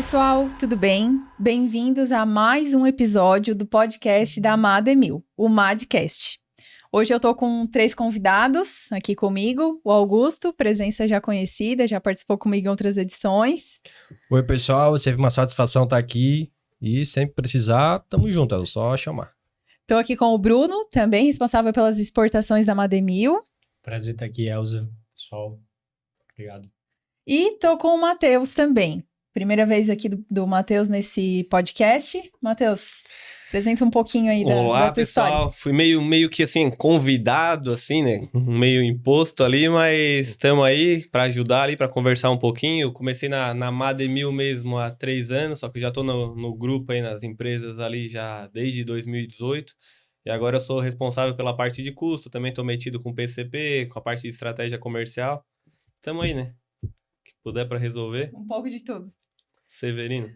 pessoal, tudo bem? Bem-vindos a mais um episódio do podcast da Mademil, o Madcast. Hoje eu tô com 3 convidados aqui comigo. O Augusto, presença já conhecida, já participou comigo em outras edições. Oi, pessoal, sempre uma satisfação estar aqui e sempre precisar, tamo junto, é só chamar. Tô aqui com o Bruno, também responsável pelas exportações da Mademil. Prazer estar aqui, Elza. Pessoal, obrigado. E tô com o Matheus também. Primeira vez aqui do Matheus nesse podcast. Matheus, apresenta um pouquinho aí da tua história. Olá, pessoal. Fui meio que assim, convidado, assim, né? Meio imposto ali, mas estamos aí para ajudar ali, para conversar um pouquinho. Eu comecei na Mademil mesmo há 3 anos, só que já estou no grupo aí, nas empresas ali já desde 2018. E agora eu sou responsável pela parte de custo, também estou metido com PCP, com a parte de estratégia comercial. Estamos aí, né? O que puder para resolver. Um pouco de tudo. Severino.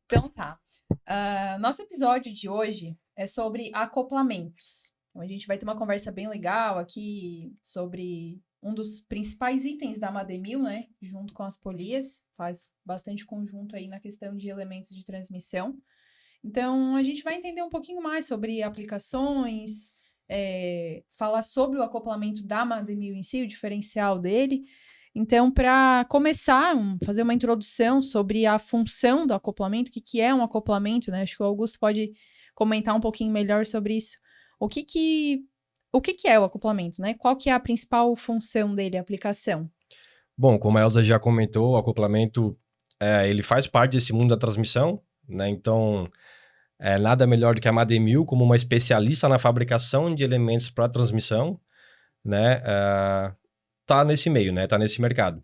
Então tá. Nosso episódio de hoje é sobre acoplamentos. Então a gente vai ter uma conversa bem legal aqui sobre um dos principais itens da Mademil, né? Junto com as polias. Faz bastante conjunto aí na questão de elementos de transmissão. Então a gente vai entender um pouquinho mais sobre aplicações, falar sobre o acoplamento da Mademil em si, o diferencial dele. Então, para começar, fazer uma introdução sobre a função do acoplamento, o que é um acoplamento, né? Acho que o Augusto pode comentar um pouquinho melhor sobre isso. O que é o acoplamento, né? Qual que é a principal função dele, a aplicação? Bom, como a Elza já comentou, o acoplamento, ele faz parte desse mundo da transmissão, né? Então, nada melhor do que a Mademil como uma especialista na fabricação de elementos para transmissão, né? Tá nesse meio, né? Tá nesse mercado.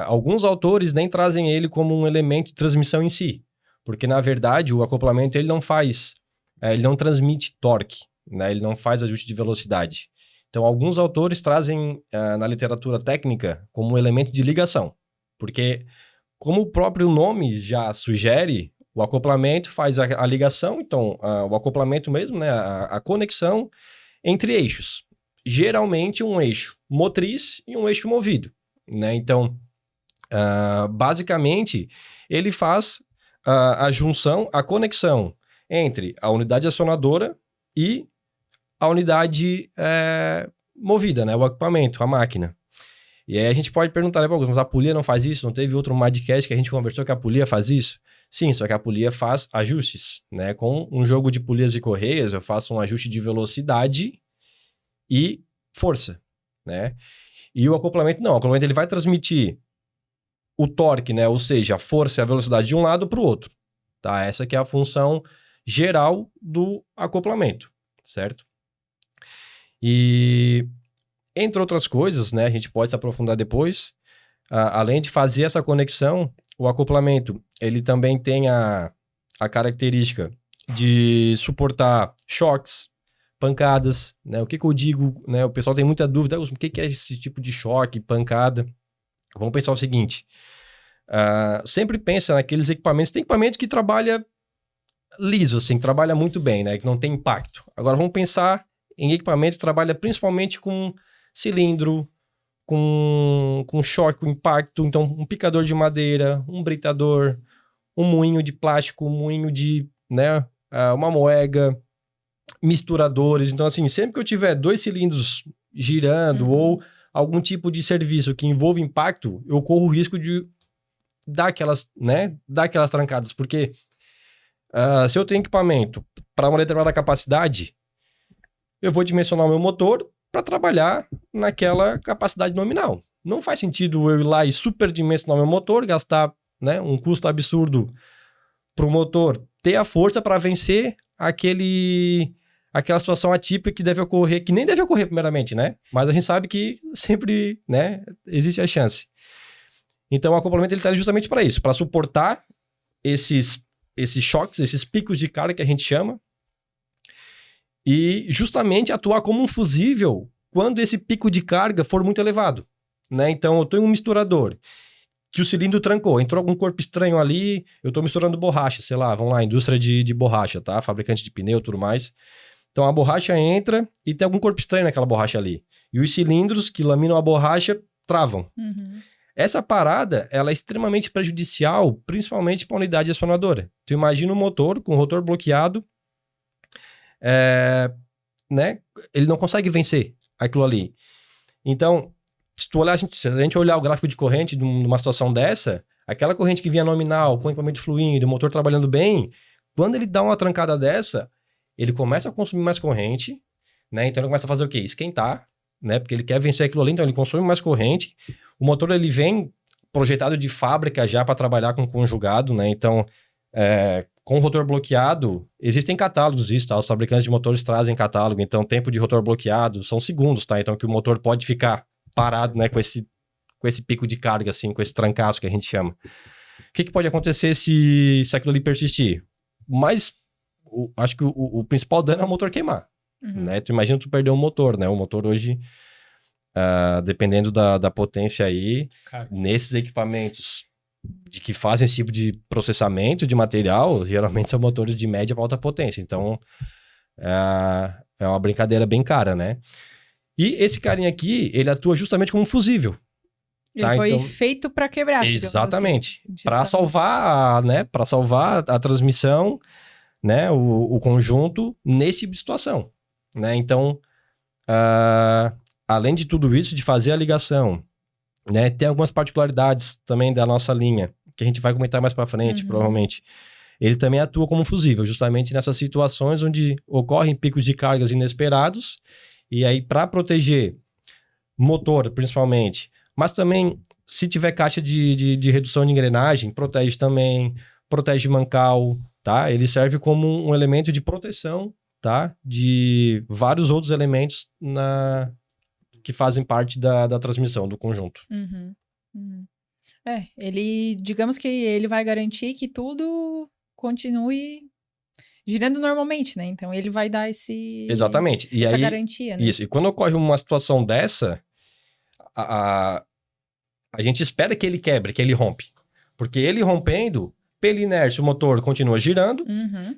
Alguns autores nem trazem ele como um elemento de transmissão em si, porque, na verdade, o acoplamento ele não transmite torque, né? Ele não faz ajuste de velocidade. Então, alguns autores trazem na literatura técnica como um elemento de ligação, porque, como o próprio nome já sugere, o acoplamento faz a ligação, então, o acoplamento mesmo, né? A conexão entre eixos. Geralmente um eixo motriz e um eixo movido, né? Então, basicamente, ele faz a junção, a conexão entre a unidade acionadora e a unidade movida, né? O equipamento, a máquina. E aí a gente pode perguntar, né, mas a polia não faz isso? Não teve outro Madcast que a gente conversou que a polia faz isso? Sim, só que a polia faz ajustes, né? Com um jogo de polias e correias, eu faço um ajuste de velocidade e força, né? E o acoplamento não, o acoplamento ele vai transmitir o torque, né? Ou seja, a força e a velocidade de um lado para o outro, tá? Essa que é a função geral do acoplamento, certo? E entre outras coisas, né? A gente pode se aprofundar depois. Além de fazer essa conexão, o acoplamento ele também tem a característica de suportar choques, pancadas, né? O que eu digo, né? O pessoal tem muita dúvida, o que é esse tipo de choque, pancada? Vamos pensar o seguinte, sempre pensa naqueles equipamentos, tem equipamento que trabalha liso, assim, que trabalha muito bem, né? Que não tem impacto. Agora vamos pensar em equipamento que trabalha principalmente com cilindro, com choque, com impacto, então um picador de madeira, um britador, um moinho de plástico, um moinho de, né? Uma moega, misturadores. Então, assim, sempre que eu tiver 2 cilindros girando ou algum tipo de serviço que envolva impacto, eu corro o risco de dar aquelas trancadas. Porque se eu tenho equipamento para uma determinada capacidade, eu vou dimensionar o meu motor para trabalhar naquela capacidade nominal. Não faz sentido eu ir lá e superdimensionar o meu motor, gastar, né, um custo absurdo para o motor ter a força para vencer aquela situação atípica que deve ocorrer, que nem deve ocorrer primeiramente, né? Mas a gente sabe que sempre, né, existe a chance. Então, o acoplamento ele está justamente para isso, para suportar esses choques, esses picos de carga que a gente chama, e justamente atuar como um fusível quando esse pico de carga for muito elevado, né? Então, eu tenho um misturador que o cilindro trancou, entrou algum corpo estranho ali, eu estou misturando borracha, sei lá, vamos lá, indústria de borracha, tá? Fabricante de pneu e tudo mais. Então, a borracha entra e tem algum corpo estranho naquela borracha ali. E os cilindros que laminam a borracha travam. Essa parada, ela é extremamente prejudicial, principalmente para a unidade acionadora. Tu imagina um motor com o rotor bloqueado, né? Ele não consegue vencer aquilo ali. Então, se a gente olhar o gráfico de corrente numa situação dessa, aquela corrente que vinha nominal, com o equipamento fluindo, o motor trabalhando bem, quando ele dá uma trancada dessa, ele começa a consumir mais corrente, né? Então ele começa a fazer o quê? Esquentar, né? Porque ele quer vencer aquilo ali, então ele consome mais corrente. O motor, ele vem projetado de fábrica já para trabalhar com conjugado, né? Então, com o rotor bloqueado, existem catálogos disso, tá? Os fabricantes de motores trazem catálogo, então tempo de rotor bloqueado são segundos, tá? Então que o motor pode ficar parado, né? Com esse pico de carga, assim, com esse trancaço que a gente chama. O que pode acontecer se aquilo ali persistir? Mas acho que o principal dano é o motor queimar, né? Tu imagina tu perder um motor, né? O motor hoje, dependendo da potência aí, nesses equipamentos que fazem esse tipo de processamento de material, geralmente são motores de média para alta potência. Então, é uma brincadeira bem cara, né? E esse carinha aqui, ele atua justamente como um fusível. Ele foi feito para quebrar. Exatamente. Assim, para salvar, né? Para salvar a transmissão, né? O conjunto nesse tipo de situação, né? Então, além de tudo isso, de fazer a ligação, né? Tem algumas particularidades também da nossa linha, que a gente vai comentar mais para frente, provavelmente. Ele também atua como fusível, justamente nessas situações onde ocorrem picos de cargas inesperados, e aí para proteger motor, principalmente, mas também se tiver caixa de redução de engrenagem, protege também, protege mancal, tá? Ele serve como um elemento de proteção, tá? De vários outros elementos que fazem parte da transmissão do conjunto. Digamos que ele vai garantir que tudo continue girando normalmente, né? Então ele vai dar Exatamente. E essa aí, garantia, né? Isso. E quando ocorre uma situação dessa, a gente espera que ele quebre, que ele rompe. Porque ele rompendo, pela inércia, o motor continua girando,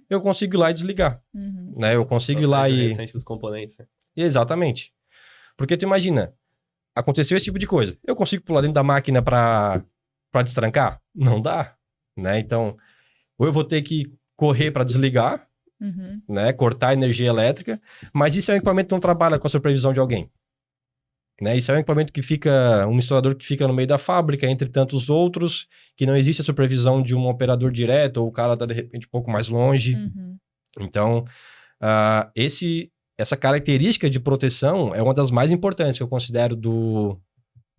eu consigo ir lá e desligar. Né? Eu consigo ir lá e... dos componentes, né? Exatamente. Porque tu imagina, aconteceu esse tipo de coisa. Eu consigo pular dentro da máquina para destrancar? Não dá. Né? Então, ou eu vou ter que correr para desligar, né? Cortar a energia elétrica, mas isso é um equipamento que não trabalha com a supervisão de alguém. Né? Isso é um equipamento que fica, um misturador que fica no meio da fábrica, entre tantos outros, que não existe a supervisão de um operador direto, ou o cara tá de repente um pouco mais longe. Então, essa característica de proteção é uma das mais importantes que eu considero do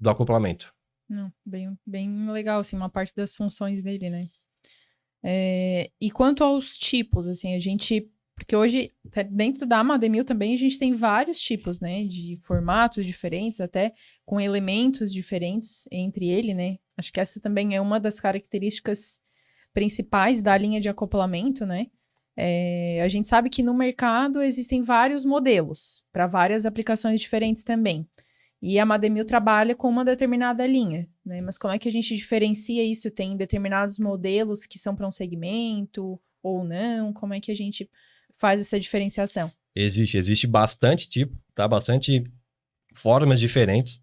acoplamento. Não, bem legal, assim, uma parte das funções dele, né? E quanto aos tipos, assim, porque hoje, dentro da Mademil também, a gente tem vários tipos, né? De formatos diferentes, até com elementos diferentes entre ele, né? Acho que essa também é uma das características principais da linha de acoplamento, né? A gente sabe que no mercado existem vários modelos para várias aplicações diferentes também. E a Mademil trabalha com uma determinada linha, né? Mas como é que a gente diferencia isso? Tem determinados modelos que são para um segmento ou não? Como é que a gente faz essa diferenciação? Existe bastante tipo, tá? Bastante formas diferentes.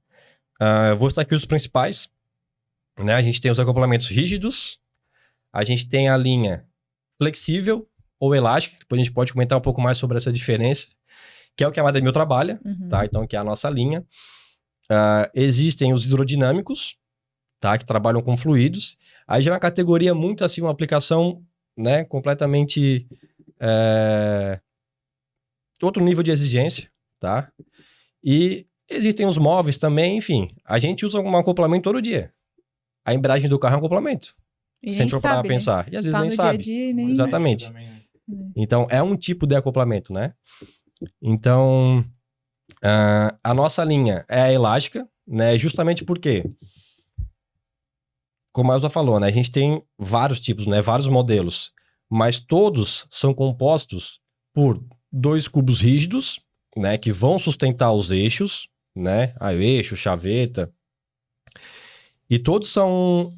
Eu vou citar aqui os principais, né? A gente tem os acoplamentos rígidos, a gente tem a linha flexível ou elástica, depois a gente pode comentar um pouco mais sobre essa diferença, que é o que a Mademil trabalha, tá? Então, que é a nossa linha. Existem os hidrodinâmicos, tá? Que trabalham com fluidos. Aí já é uma categoria muito assim, uma aplicação, né? Completamente outro nível de exigência, tá? E existem os móveis também, enfim. A gente usa um acoplamento todo dia. A embreagem do carro é um acoplamento. E se a gente for parar pra pensar. E às vezes tá nem no sabe. Dia a dia, nem... Exatamente. Então, é um tipo de acoplamento, né? Então, a nossa linha é a elástica, né? Justamente porque, como a Elza falou, né? A gente tem vários tipos, né? Vários modelos. Mas todos são compostos por 2 cubos rígidos, né? Que vão sustentar os eixos, né? O eixo, chaveta. E todos são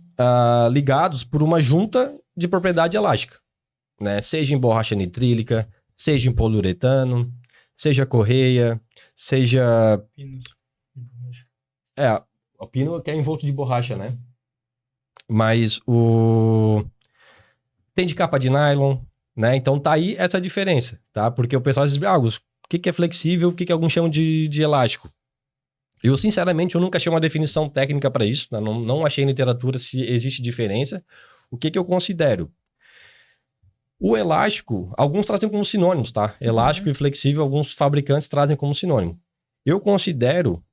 ligados por uma junta de propriedade elástica, né? Seja em borracha nitrílica, seja em poliuretano, seja correia, seja... O pino que é envolto de borracha, né? Mas tem de capa de nylon, né? Então tá aí essa diferença, tá? Porque o pessoal diz, o que é flexível, o que alguns chamam de elástico? Eu, sinceramente, eu nunca achei uma definição técnica para isso, né? Não achei em literatura se existe diferença. O que eu considero? O elástico, alguns trazem como sinônimos, tá? Elástico e flexível, alguns fabricantes trazem como sinônimo. Eu considero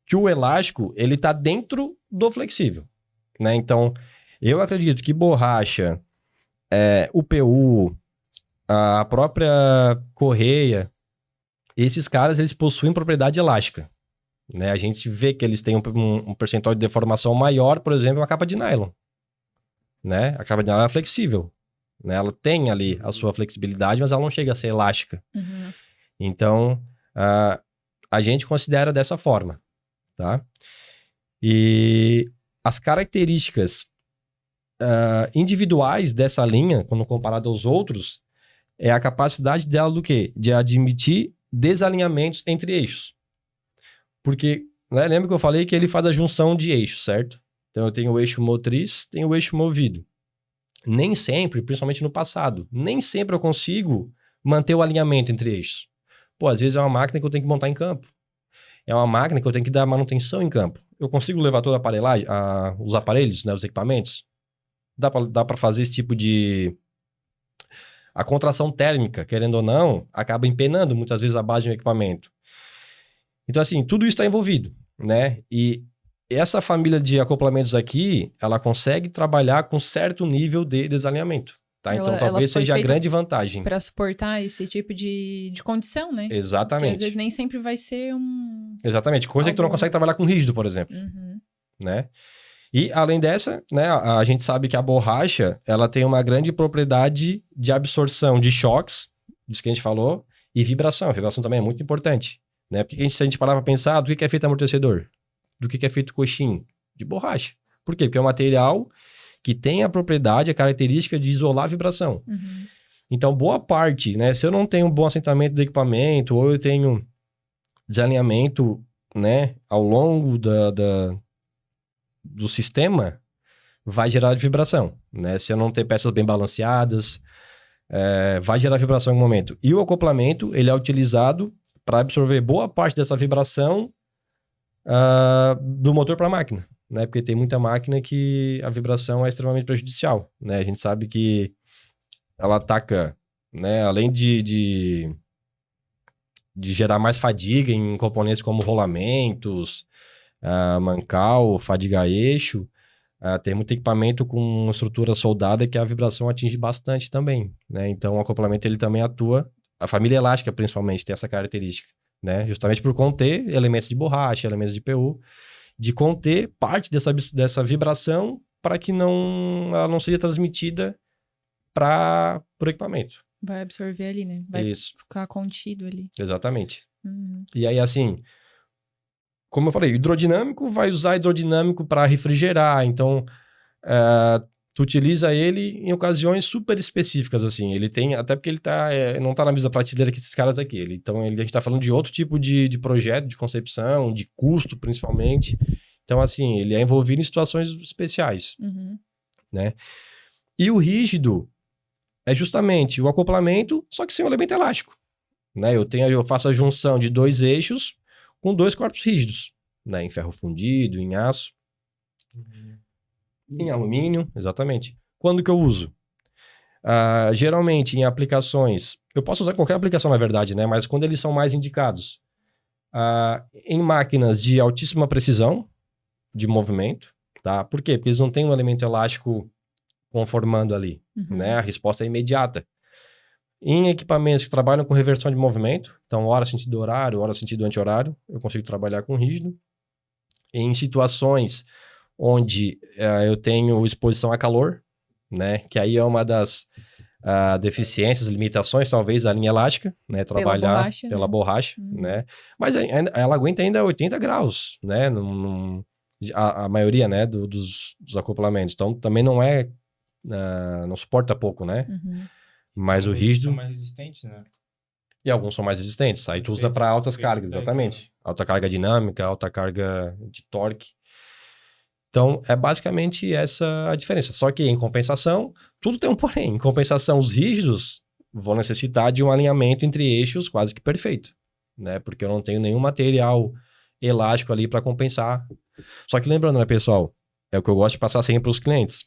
que o elástico, ele tá dentro do flexível, né? Então, eu acredito que borracha, o PU, a própria correia, esses caras, eles possuem propriedade elástica, né? A gente vê que eles têm um percentual de deformação maior, por exemplo, a capa de nylon, né? A capa de nylon é flexível, né? Ela tem ali a sua flexibilidade, mas ela não chega a ser elástica. Então, a gente considera dessa forma, tá? E as características individuais dessa linha, quando comparado aos outros, é a capacidade dela do quê? De admitir desalinhamentos entre eixos. Porque, né, lembra que eu falei que ele faz a junção de eixos, certo? Então eu tenho o eixo motriz, tenho o eixo movido. Nem sempre, principalmente no passado, nem sempre eu consigo manter o alinhamento entre eixos. Pô, às vezes é uma máquina que eu tenho que montar em campo. É uma máquina que eu tenho que dar manutenção em campo. Eu consigo levar toda a aparelhagem, os aparelhos, né, os equipamentos? Dá para fazer esse tipo de... A contração térmica, querendo ou não, acaba empenando muitas vezes a base de um equipamento. Então, assim, tudo isso está envolvido, né? E essa família de acoplamentos aqui, ela consegue trabalhar com certo nível de desalinhamento, tá? Então, talvez seja a grande vantagem. Para suportar esse tipo de condição, né? Exatamente. Porque às vezes nem sempre vai ser Exatamente. Coisa que tu não consegue trabalhar com rígido, por exemplo, né? E, além dessa, né, a gente sabe que a borracha, ela tem uma grande propriedade de absorção de choques, disso que a gente falou, e vibração. A vibração também é muito importante, né? Porque se a gente parar para pensar, do que é feito amortecedor? Do que é feito coxinho? De borracha. Por quê? Porque é um material que tem a propriedade, a característica de isolar a vibração. Então, boa parte, né? Se eu não tenho um bom assentamento do equipamento, ou eu tenho desalinhamento, né, ao longo do sistema, vai gerar vibração, né? Se eu não ter peças bem balanceadas, vai gerar vibração em algum momento. E o acoplamento, ele é utilizado para absorver boa parte dessa vibração do motor para a máquina, né? Porque tem muita máquina que a vibração é extremamente prejudicial, né? A gente sabe que ela ataca, né? Além de gerar mais fadiga em componentes como rolamentos, mancal, fadiga eixo, tem muito equipamento com estrutura soldada que a vibração atinge bastante também, né? Então o acoplamento ele também atua, a família elástica principalmente tem essa característica, né? Justamente por conter elementos de borracha, elementos de PU, de conter parte dessa vibração para que ela não seja transmitida para o equipamento. Vai absorver ali, né? Vai ficar contido ali. Exatamente. E aí, assim, como eu falei, hidrodinâmico vai usar hidrodinâmico para refrigerar, então tu utiliza ele em ocasiões super específicas, assim, ele tem, até porque ele não tá na mesma prateleira que esses caras aqui, então a gente tá falando de outro tipo de projeto, de concepção, de custo principalmente, então assim, ele é envolvido em situações especiais, né? E o rígido é justamente o acoplamento, só que sem um elemento elástico, né? Eu faço a junção de dois eixos com dois corpos rígidos, né? Em ferro fundido, em aço, em alumínio, exatamente. Quando que eu uso? Geralmente em aplicações, eu posso usar qualquer aplicação na verdade, né? Mas quando eles são mais indicados em máquinas de altíssima precisão de movimento, tá? Por quê? Porque eles não têm um elemento elástico conformando ali, né? A resposta é imediata. Em equipamentos que trabalham com reversão de movimento, então hora sentido horário, hora sentido anti-horário, eu consigo trabalhar com rígido. Em situações onde eu tenho exposição a calor, né? Que aí é uma das deficiências, limitações, talvez, da linha elástica, né? Trabalhar pela borracha, né? Mas ela aguenta ainda 80 graus, né? A maioria, né? Dos acoplamentos. Então, também não suporta pouco, né? Mas o rígido... São mais resistentes, né? E alguns são mais resistentes. Aí tu usa para altas cargas, exatamente. alta carga dinâmica, alta carga de torque. Então, é basicamente essa a diferença. Só que, em compensação, tudo tem um porém. Em compensação, os rígidos vão necessitar de um alinhamento entre eixos quase que perfeito, né? Porque eu não tenho nenhum material elástico ali para compensar. Só que lembrando, né, pessoal? É o que eu gosto de passar sempre para os clientes.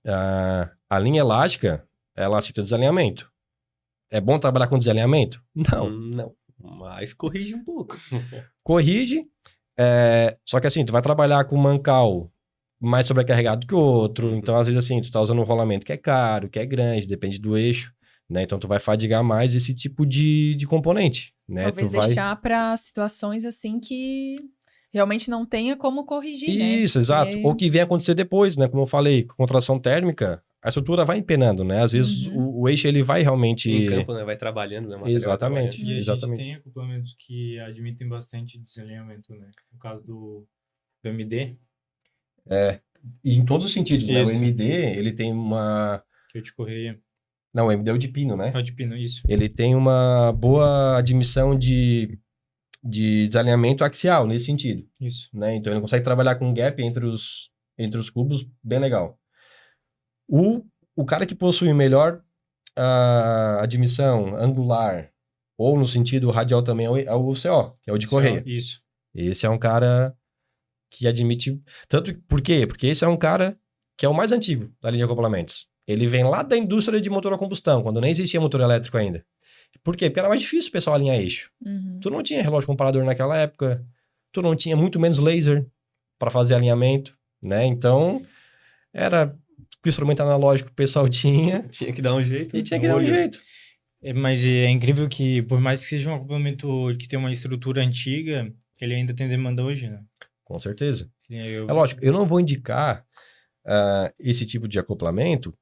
A linha elástica, ela aceita desalinhamento. É bom trabalhar com desalinhamento? Não. Não. Mas corrige um pouco. Corrige. Só que assim, tu vai trabalhar com um mancal mais sobrecarregado que o outro. Então, às vezes, assim, tu tá usando um rolamento que é caro, que é grande, depende do eixo, né? Então, tu vai fadigar mais esse tipo de componente, né? Talvez tu vai... deixar para situações assim que realmente não tenha como corrigir, né? Isso, exato. Porque- Ou que vem acontecer depois, né? Como eu falei, com contração térmica, a estrutura vai empenando, né? Às vezes o eixo ele vai realmente... Em campo, né? Vai trabalhando, né? o material vai Exatamente. trabalhando. E a Exatamente. gente tem acoplamentos que admitem bastante desalinhamento, né? No caso do MD, E em todos os sentidos, né? O Isso. MD, ele tem uma... que é o de correia. Não, o MD é o de pino, né? É o de pino, isso. Ele tem uma boa admissão de desalinhamento axial, nesse sentido, Isso. né? Então, ele consegue trabalhar com um gap entre os cubos, bem legal. O cara que possui melhor admissão angular, ou no sentido radial também, é o CO, que é o de correia. Isso. Esse é um cara que admite... Por quê? Porque esse é um cara que é o mais antigo da linha de acoplamentos. Ele vem lá da indústria de motor a combustão, quando nem existia motor elétrico ainda. Por quê? Porque era mais difícil o pessoal alinhar eixo. Uhum. Tu não tinha relógio comparador naquela época, tu não tinha muito menos laser para fazer alinhamento, né? Então, era o instrumento analógico que o pessoal tinha Tinha que dar um jeito. e tinha que No dar um olho. jeito. Mas é incrível que, por mais que seja um acoplamento que tem uma estrutura antiga, ele ainda tem demanda hoje, né? Com certeza. Eu- É lógico, eu não vou indicar esse tipo de acoplamento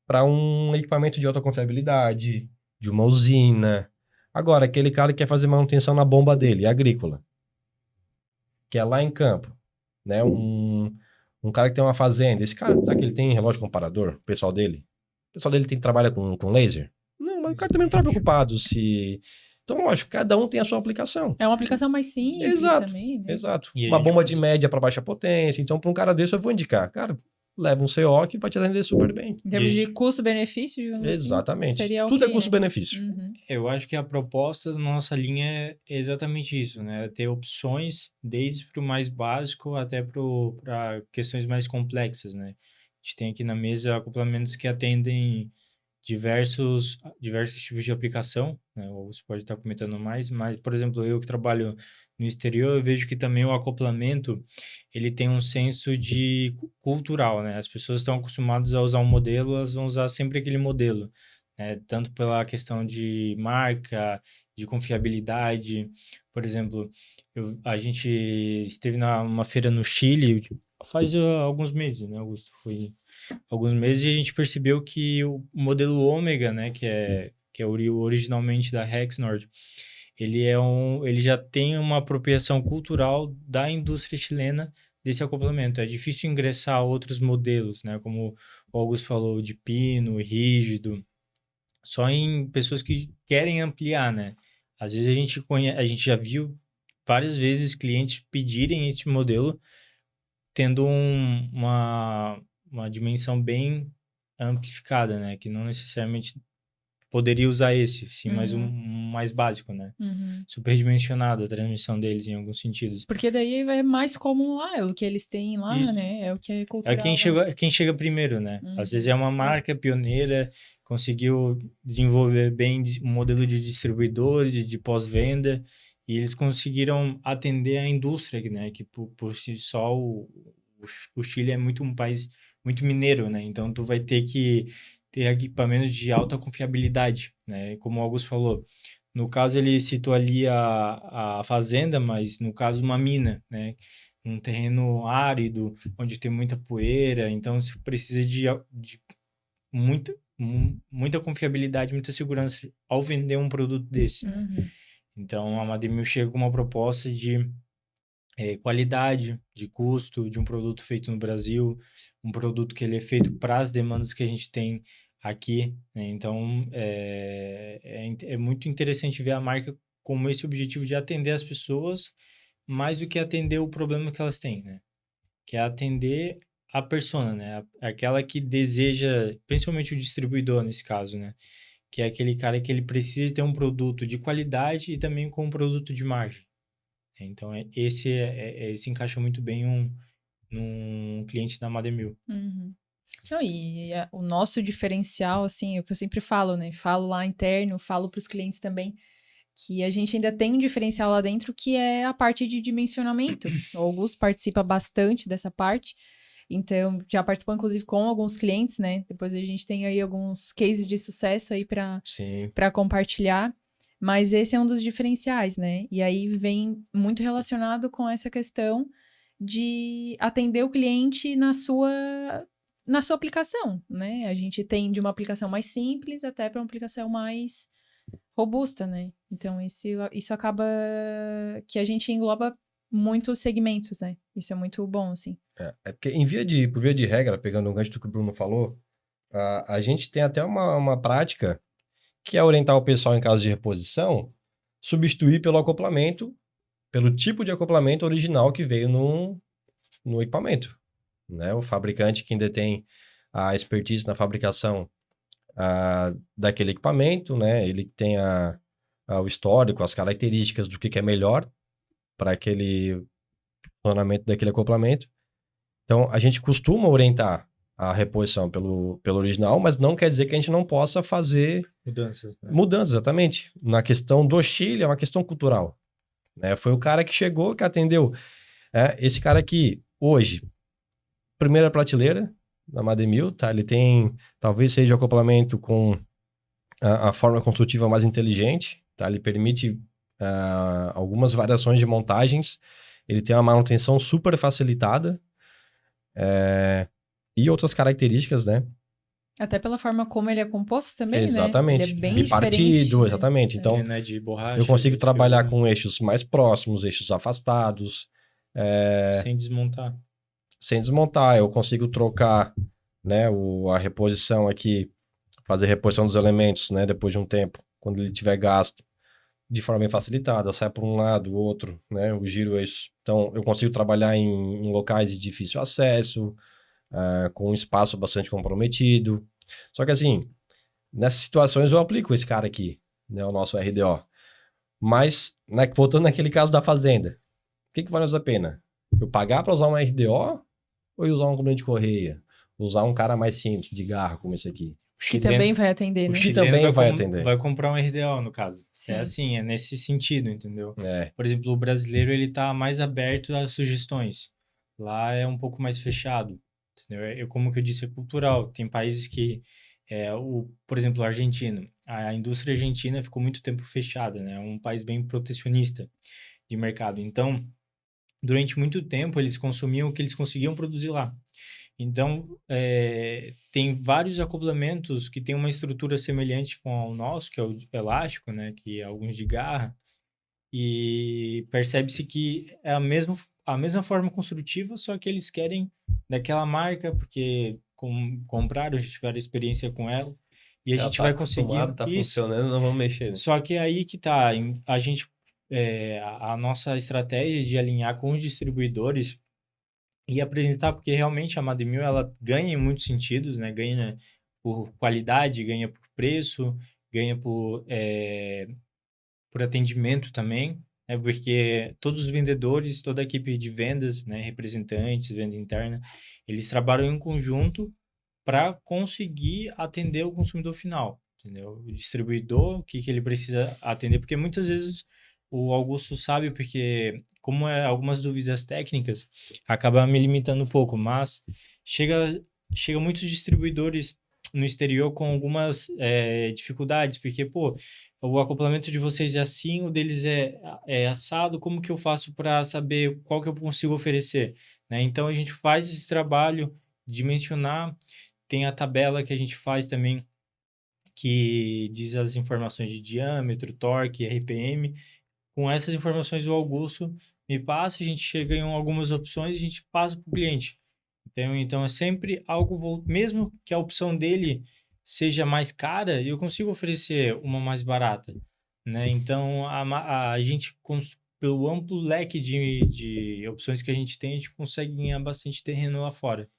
para um equipamento de alta confiabilidade, de uma usina. Agora, aquele cara que quer fazer manutenção na bomba dele, agrícola, que é lá em campo, né? Um cara que tem uma fazenda, esse cara, tá que ele tem relógio comparador, o pessoal dele? O pessoal dele trabalha com laser? Não, mas o cara também não tá preocupado se... Então, lógico, cada um tem a sua aplicação. É uma aplicação mais simples Exato, também, né? Exato. E a Uma gente bomba de cons- média para baixa potência. Então, para um cara desse, eu vou indicar. Cara, leva um CO que vai te atender super bem. Em termos E- de custo-benefício, digamos assim, Exatamente. seria Tudo é ok, né? custo-benefício. Uhum. Eu acho que a proposta da nossa linha é exatamente isso, né? Ter opções desde para o mais básico até para questões mais complexas, né? A gente tem aqui na mesa acoplamentos que atendem diversos tipos de aplicação, né? Ou você pode estar comentando mais, mas, por exemplo, eu que trabalho no exterior, eu vejo que também o acoplamento, ele tem um senso de cultural, né? As pessoas estão acostumadas a usar um modelo, elas vão usar sempre aquele modelo, né? Tanto pela questão de marca, de confiabilidade. Por exemplo, a gente esteve numa feira no Chile faz alguns meses, né, Augusto? Foi alguns meses e a gente percebeu que o modelo Ômega, né, que é originalmente da Rexnord, ele já tem uma apropriação cultural da indústria chilena desse acoplamento. É difícil ingressar outros modelos, né, como o Augusto falou, de pino, rígido, só em pessoas que querem ampliar, né? Às vezes a gente já viu várias vezes clientes pedirem esse modelo tendo uma dimensão bem amplificada, né? Que não necessariamente poderia usar esse, sim, mas um mais básico, né? Uhum. Superdimensionado a transmissão deles em alguns sentidos. Porque daí é mais comum lá, é o que eles têm lá, Isso. né? É o que é É cultural. quem chega primeiro, né? Uhum. Às vezes é uma marca pioneira, conseguiu desenvolver bem um modelo de distribuidores, de pós-venda, e eles conseguiram atender a indústria, né? Que por si só o Chile é um país muito mineiro, né? Então tu vai ter que ter equipamentos de alta confiabilidade, né? Como o Augusto falou, no caso ele citou ali a fazenda, mas no caso uma mina, né? Um terreno árido, onde tem muita poeira, então você precisa de muita confiabilidade, muita segurança ao vender um produto desse, né? Uhum. Então a Mademil chega com uma proposta de qualidade, de custo, de um produto feito no Brasil, um produto que ele é feito para as demandas que a gente tem aqui, né? Então é muito interessante ver a marca como esse objetivo de atender as pessoas mais do que atender o problema que elas têm, né? Que é atender a persona, né? Aquela que deseja, principalmente o distribuidor nesse caso, né? Que é aquele cara que ele precisa ter um produto de qualidade e também com um produto de margem. Então, esse encaixa muito bem num cliente da Mademil. Uhum. Não, o nosso diferencial, assim, é o que eu sempre falo, né? Falo lá interno, falo para os clientes também, que a gente ainda tem um diferencial lá dentro, que é a parte de dimensionamento. O Augusto participa bastante dessa parte, então já participou, inclusive, com alguns clientes, né? Depois a gente tem aí alguns cases de sucesso aí Sim. para compartilhar. Mas esse é um dos diferenciais, né? E aí vem muito relacionado com essa questão de atender o cliente na sua aplicação, né? A gente tem de uma aplicação mais simples até para uma aplicação mais robusta, né? Então, isso acaba que a gente engloba muitos segmentos, né? Isso é muito bom, assim. É porque, por via de regra, pegando um gancho do que o Bruno falou, a gente tem até uma prática que é orientar o pessoal em caso de reposição, substituir pelo acoplamento, pelo tipo de acoplamento original que veio no equipamento, né? O fabricante que ainda tem a expertise na fabricação daquele equipamento, né? Ele tem o histórico, as características do que é melhor para aquele funcionamento daquele acoplamento. Então, a gente costuma orientar a reposição pelo original, mas não quer dizer que a gente não possa fazer Mudanças, né? mudanças, exatamente. Na questão do Chile, é uma questão cultural, né? Foi o cara que chegou, que atendeu. Esse cara aqui, hoje, primeira prateleira da Mademil, tá? Ele tem, talvez seja o acoplamento com a forma construtiva mais inteligente, tá? Ele permite algumas variações de montagens, ele tem uma manutenção super facilitada, e outras características, né? Até pela forma como ele é composto também, Exatamente. né? Ele é bem Bipartido, diferente, né? exatamente. Então, Ele não é de borracha. eu consigo de trabalhar fibra, com eixos mais próximos, eixos afastados, sem desmontar. sem desmontar. Eu consigo trocar, né, a reposição aqui, fazer reposição dos elementos, né, depois de um tempo, quando ele tiver gasto, de forma bem facilitada, sai para um lado, o outro, né, o giro eixo. Então, eu consigo trabalhar em locais de difícil acesso, com um espaço bastante comprometido. Só que assim, nessas situações eu aplico esse cara aqui, né, o nosso RDO. Mas, voltando naquele caso da fazenda, o que vale mais a pena? Eu pagar para usar um RDO ou eu usar um componente de correia? Usar um cara mais simples, de garra, como esse aqui? Que também vai atender, né? Que também vai atender. Vai comprar um RDO, no caso. Sim. É assim, é nesse sentido, entendeu? É. Por exemplo, o brasileiro, ele tá mais aberto às sugestões. Lá é um pouco mais fechado, entendeu? Como que eu disse, é cultural. Tem países que, por exemplo, a Argentina. A indústria argentina ficou muito tempo fechada, né? É um país bem protecionista de mercado. Então, durante muito tempo, eles consumiam o que eles conseguiam produzir lá. Então, tem vários acoplamentos que têm uma estrutura semelhante com o nosso, que é o elástico, né? Que é alguns de garra. E percebe-se que é a mesma forma construtiva, só que eles querem daquela marca, porque compraram, já tiveram experiência com ela. E a gente vai conseguir Tá isso. funcionando, não vamos mexer. Né? Só que aí que tá, a gente, a nossa estratégia de alinhar com os distribuidores e apresentar, porque realmente a Mademil, ela ganha em muitos sentidos, né? Ganha por qualidade, ganha por preço, ganha por atendimento também, né? Porque todos os vendedores, toda a equipe de vendas, né? Representantes, venda interna, eles trabalham em conjunto para conseguir atender o consumidor final, entendeu? O distribuidor, o que ele precisa atender, porque muitas vezes o Augusto sabe, porque como algumas dúvidas técnicas, acaba me limitando um pouco, mas chega muitos distribuidores no exterior com algumas dificuldades, porque, pô, o acoplamento de vocês é assim, o deles é assado, como que eu faço para saber qual que eu consigo oferecer? Né? Então, a gente faz esse trabalho de mencionar. Tem a tabela que a gente faz também, que diz as informações de diâmetro, torque, RPM. Com essas informações, o Augusto me passa, a gente chega em algumas opções e a gente passa para o cliente. Então, é sempre algo, mesmo que a opção dele seja mais cara, eu consigo oferecer uma mais barata. né? Então, a gente, pelo amplo leque de opções que a gente consegue ganhar bastante terreno lá fora.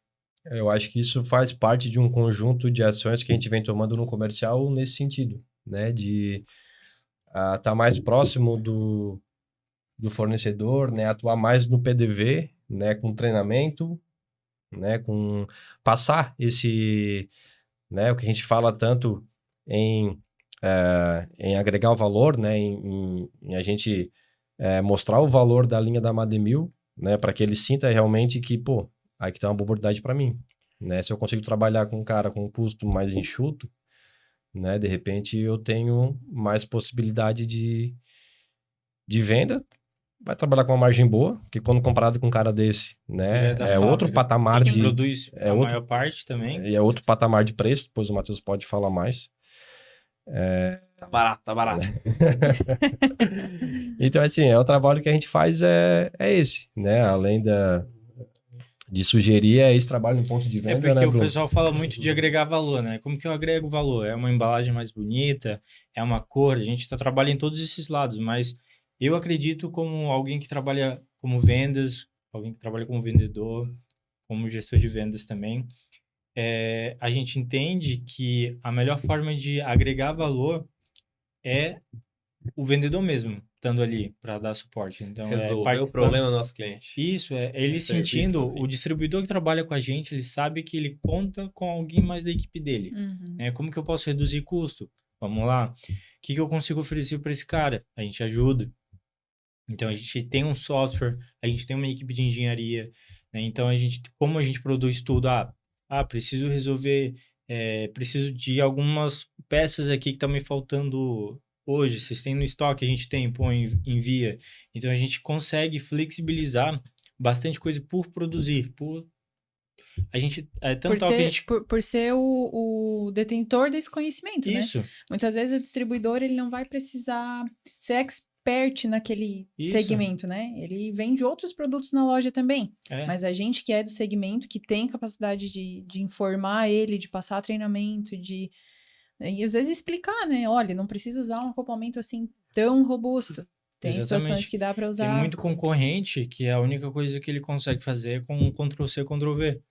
Eu acho que isso faz parte de um conjunto de ações que a gente vem tomando no comercial nesse sentido, né? De estar mais próximo do fornecedor, né? Atuar mais no PDV, né? Com treinamento, né? Com passar esse, né? O que a gente fala tanto em, em agregar o valor, né? Em a gente mostrar o valor da linha da Mademil, né? Para que ele sinta realmente que, pô, aí que tem uma boa oportunidade para mim, né? Se eu consigo trabalhar com um cara com um custo mais enxuto, né? De repente eu tenho mais possibilidade de venda, vai trabalhar com uma margem boa, porque quando comparado com um cara desse, né? Direto da É outro fábrica. patamar A gente Sim. produz é a outro, maior parte também. é outro patamar de preço, depois o Matheus pode falar mais. Tá barato, tá barato. Então, assim, o trabalho que a gente faz é esse, né? Além de sugerir, é esse trabalho no ponto de É venda, porque né, o Bruno? pessoal fala muito de agregar valor, né? Como que eu agrego valor? É uma embalagem mais bonita, é uma cor, a gente trabalha em todos esses lados, mas eu acredito como alguém que trabalha como vendas, alguém que trabalha como vendedor, como gestor de vendas também, a gente entende que a melhor forma de agregar valor é o vendedor mesmo, estando ali para dar suporte. Então, Resolver o participando. problema do nosso cliente. Isso, ele É serviço sentindo, no o fim. distribuidor que trabalha com a gente, ele sabe que ele conta com alguém mais da equipe dele. Uhum. Né? Como que eu posso reduzir custo? Vamos lá. O que eu consigo oferecer para esse cara? A gente ajuda. Então, a gente tem um software, a gente tem uma equipe de engenharia, né? Então, como a gente produz tudo? Preciso resolver, preciso de algumas peças aqui que estão me faltando hoje. Vocês têm no estoque, a gente tem, põe, envia. Então, a gente consegue flexibilizar bastante coisa por produzir, a gente, tanto tal que a gente... Por ser o detentor desse conhecimento, né? Isso, Muitas vezes o distribuidor ele não vai precisar ser expert naquele isso, segmento, né? Ele vende outros produtos na loja também. é. Mas a gente que é do segmento, que tem capacidade de informar ele, de passar treinamento, e às vezes explicar, né? Olha, não precisa usar um acoplamento assim tão robusto. Tem situações Exatamente. que dá para Tem usar. muito concorrente que a única coisa que ele consegue fazer é com um Ctrl+C, Ctrl+V.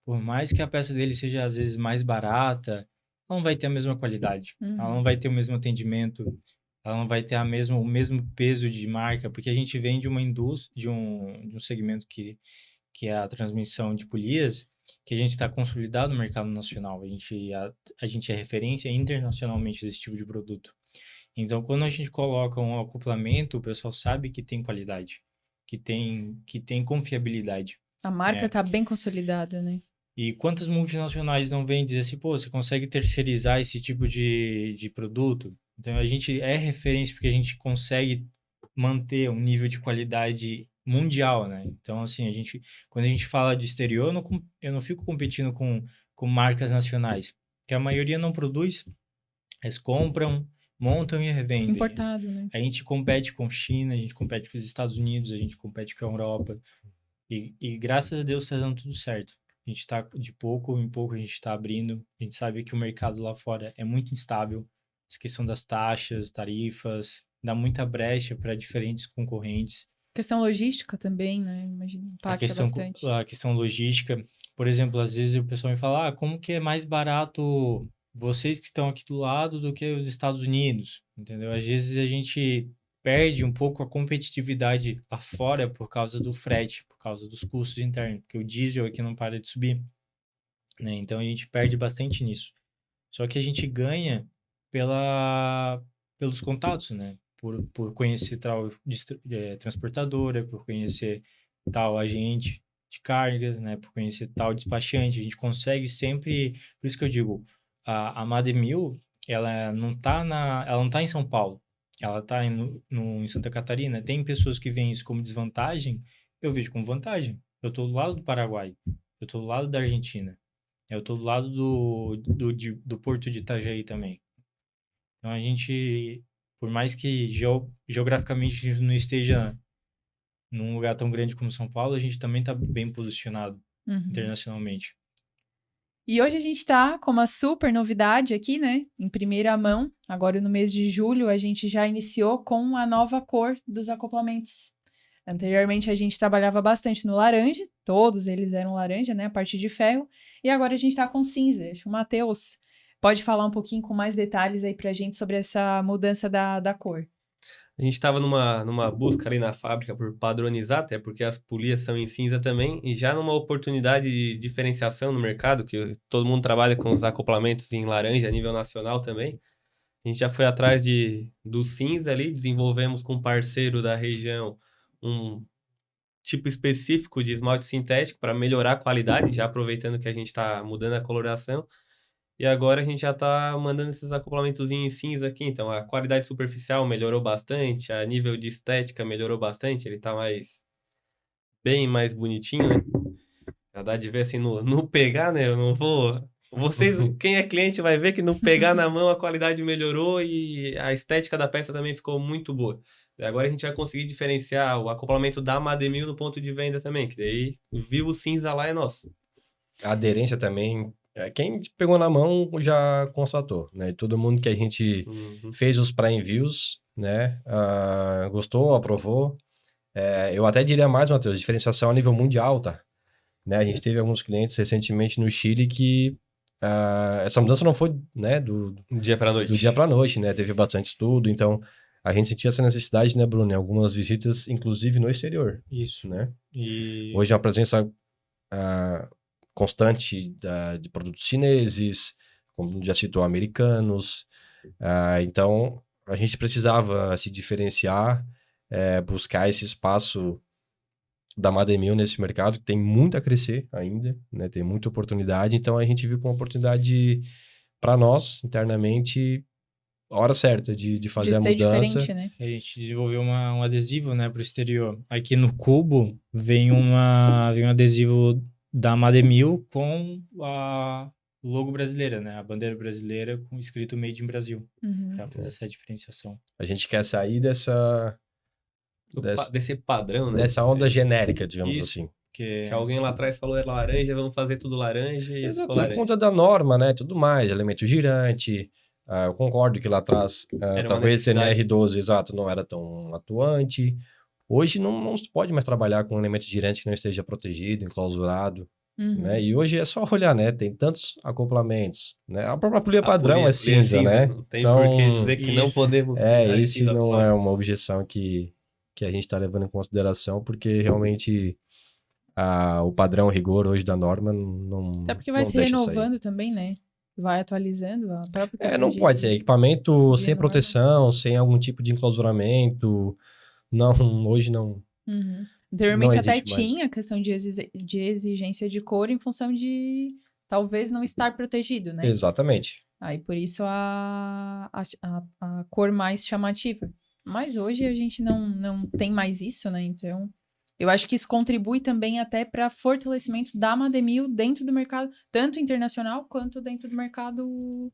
Por mais que a peça dele seja às vezes mais barata, ela não vai ter a mesma qualidade. Ela não vai ter o mesmo atendimento, ela não vai ter o mesmo peso de marca, porque a gente vem de uma indústria, de um segmento que é a transmissão de polias, que a gente está consolidado no mercado nacional. A gente é referência internacionalmente desse tipo de produto. Então, quando a gente coloca um acoplamento, o pessoal sabe que tem qualidade, que tem confiabilidade. A marca tá bem consolidada, né? E quantas multinacionais não vêm dizer assim, pô, você consegue terceirizar esse tipo de produto? Então, a gente é referência porque a gente consegue manter um nível de qualidade mundial, né? Então, assim, quando a gente fala de exterior, eu não fico competindo com marcas nacionais, que a maioria não produz, eles compram, montam e revendem. Importado, né? A gente compete com China, a gente compete com os Estados Unidos, a gente compete com a Europa. E graças a Deus está dando tudo certo. A gente está de pouco em pouco, a gente está abrindo. A gente sabe que o mercado lá fora é muito instável. Essa questão das taxas, tarifas, dá muita brecha para diferentes concorrentes. Questão logística também, né? Imagina, impacta bastante. A questão logística, por exemplo, às vezes o pessoal me fala, como que é mais barato vocês que estão aqui do lado do que os Estados Unidos, entendeu? Às vezes a gente perde um pouco a competitividade lá fora por causa do frete, por causa dos custos internos, porque o diesel aqui não para de subir, né? Então a gente perde bastante nisso. Só que a gente ganha pelos contatos, né? Por conhecer tal transportadora, por conhecer tal agente de cargas, né? Por conhecer tal despachante. A gente consegue sempre... Por isso que eu digo, a Mademil, ela não tá em São Paulo. Ela tá em Santa Catarina. Tem pessoas que veem isso como desvantagem. Eu vejo como vantagem. Eu tô do lado do Paraguai. Eu tô do lado da Argentina. Eu tô do lado do Porto de Itajaí também. Então, a gente, por mais que geograficamente a gente não esteja num lugar tão grande como São Paulo, a gente também está bem posicionado internacionalmente. E hoje a gente tá com uma super novidade aqui, né? Em primeira mão. Agora no mês de julho a gente já iniciou com a nova cor dos acoplamentos. Anteriormente a gente trabalhava bastante no laranja, todos eles eram laranja, né? A partir de ferro. E agora a gente tá com cinza. O Matheus pode falar um pouquinho com mais detalhes aí pra gente sobre essa mudança da cor. A gente estava numa busca ali na fábrica por padronizar, até porque as polias são em cinza também, e já numa oportunidade de diferenciação no mercado, que todo mundo trabalha com os acoplamentos em laranja a nível nacional também. A gente já foi atrás do cinza ali, desenvolvemos com um parceiro da região um tipo específico de esmalte sintético para melhorar a qualidade, já aproveitando que a gente está mudando a coloração. E agora a gente já está mandando esses acoplamentos em cinza aqui, então a qualidade superficial melhorou bastante, a nível de estética melhorou bastante, ele está bem mais bonitinho, né? Já dá de ver assim no pegar, né? Eu não vou. Vocês, quem é cliente vai ver que no pegar na mão a qualidade melhorou e a estética da peça também ficou muito boa. E agora a gente vai conseguir diferenciar o acoplamento da Mademil no ponto de venda também, que daí viu o cinza lá é nosso. A aderência também, quem pegou na mão já constatou, né? Todo mundo que a gente fez os pré-envios, né? Gostou, aprovou. Eu até diria mais, Matheus, diferenciação a nível mundial, tá? Né? A gente teve alguns clientes recentemente no Chile que essa mudança não foi, né, do dia para noite. Do dia para noite, né? Teve bastante estudo, então a gente sentiu essa necessidade, né, Bruno? Em algumas visitas, inclusive no exterior. Isso. Né? E Hoje a presença constante de produtos chineses, como já citou, americanos. Então, a gente precisava se diferenciar, buscar esse espaço da Mademil nesse mercado, que tem muito a crescer ainda, né? Tem muita oportunidade. Então, a gente viu como uma oportunidade para nós, internamente, a hora certa de fazer a mudança. Diferente, né? a gente desenvolveu um adesivo, né, para o exterior. Aqui no cubo vem um adesivo da Mademil com a logo brasileira, né? A bandeira brasileira com escrito Made in Brasil, para fazer essa diferenciação. A gente quer sair desse padrão, né? Dessa onda genérica, digamos Isso. assim. Que alguém lá atrás falou era laranja, vamos fazer tudo laranja e Exato, ficou por laranja. conta da norma, né? Tudo mais, elemento girante. Eu concordo que lá atrás, talvez esse NR12, exato, não era tão atuante. Hoje não se pode mais trabalhar com um elemento girante que não esteja protegido, enclausurado. Né? E hoje é só olhar, né? Tem tantos acoplamentos, né? A própria polia padrão é cinza, né? Não tem por que dizer que não podemos... Esse não é uma objeção que a gente está levando em consideração, porque realmente o padrão, o rigor hoje da norma não... Até porque vai se renovando também, né? Vai atualizando a própria não pode ser equipamento sem proteção, sem algum tipo de enclausuramento. Não, hoje não. Anteriormente até tinha a questão de exigência de cor em função de talvez não estar protegido, né? Exatamente. Aí por isso a cor mais chamativa. Mas hoje a gente não tem mais isso, né? Então, eu acho que isso contribui também até para fortalecimento da Mademil dentro do mercado, tanto internacional quanto dentro do mercado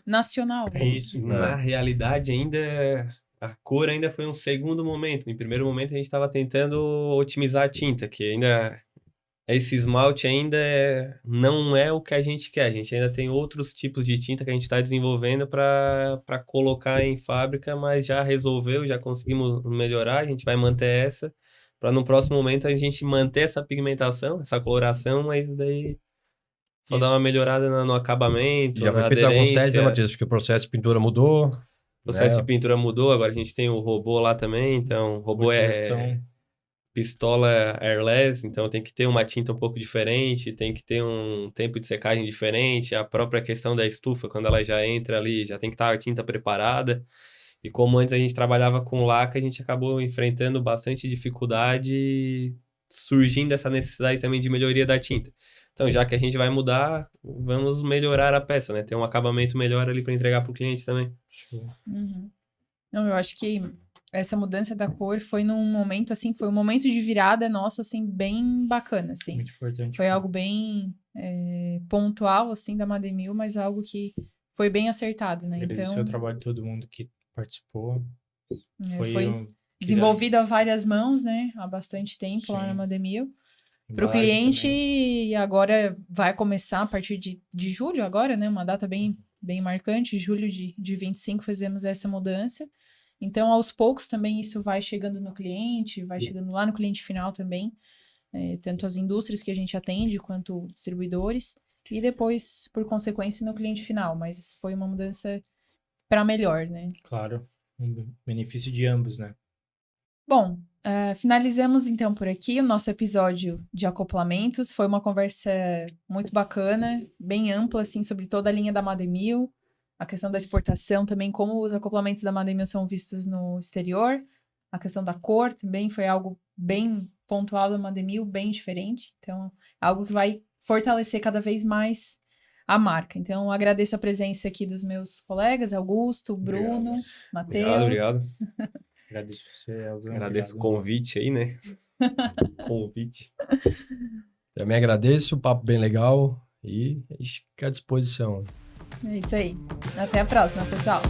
nacional. É isso. Na realidade, a cor ainda foi um segundo momento. Em primeiro momento, a gente estava tentando otimizar a tinta, que ainda esse esmalte ainda não é o que a gente quer. A gente ainda tem outros tipos de tinta que a gente está desenvolvendo para colocar em fábrica, mas já resolveu, já conseguimos melhorar. A gente vai manter essa, para no próximo momento a gente manter essa pigmentação, essa coloração, mas daí só dar uma melhorada no acabamento, já foi feito alguns testes, né, Matheus? Porque o processo de pintura mudou. O processo de pintura mudou, agora a gente tem o robô lá também, então o robô é pistola airless, então tem que ter uma tinta um pouco diferente, tem que ter um tempo de secagem diferente, a própria questão da estufa, quando ela já entra ali, já tem que estar a tinta preparada. E como antes a gente trabalhava com laca, a gente acabou enfrentando bastante dificuldade, surgindo essa necessidade também de melhoria da tinta. Então, já que a gente vai mudar, vamos melhorar a peça, né? Ter um acabamento melhor ali para entregar para o cliente também. Não, eu acho que essa mudança da cor foi num momento, assim, foi um momento de virada nosso, assim, bem bacana, assim. Muito importante. Foi algo bem pontual, assim, da Mademil, mas algo que foi bem acertado, né? Agradecer o trabalho de todo mundo que participou. Foi desenvolvido a várias mãos, né? Há bastante tempo lá na Mademil. Para o Embalagem cliente, também. e agora vai começar a partir de julho agora, né? Uma data bem marcante, julho de 25 fizemos essa mudança. Então, aos poucos também isso vai chegando no cliente, vai chegando lá no cliente final também, tanto as indústrias que a gente atende, quanto distribuidores, e depois, por consequência, no cliente final. Mas foi uma mudança para melhor, né? Claro, um benefício de ambos, né? Bom, finalizamos então por aqui o nosso episódio de acoplamentos. Foi uma conversa muito bacana, bem ampla, assim, sobre toda a linha da Mademil, a questão da exportação também, como os acoplamentos da Mademil são vistos no exterior, a questão da cor também foi algo bem pontual da Mademil, bem diferente. Então, algo que vai fortalecer cada vez mais a marca. Então, agradeço a presença aqui dos meus colegas, Augusto, Bruno, Matheus. Obrigado. Agradeço você, Elza. Agradeço o Obrigado. convite aí, né? Convite. Também agradeço, o papo bem legal e a gente fica à disposição. É isso aí. Até a próxima, pessoal.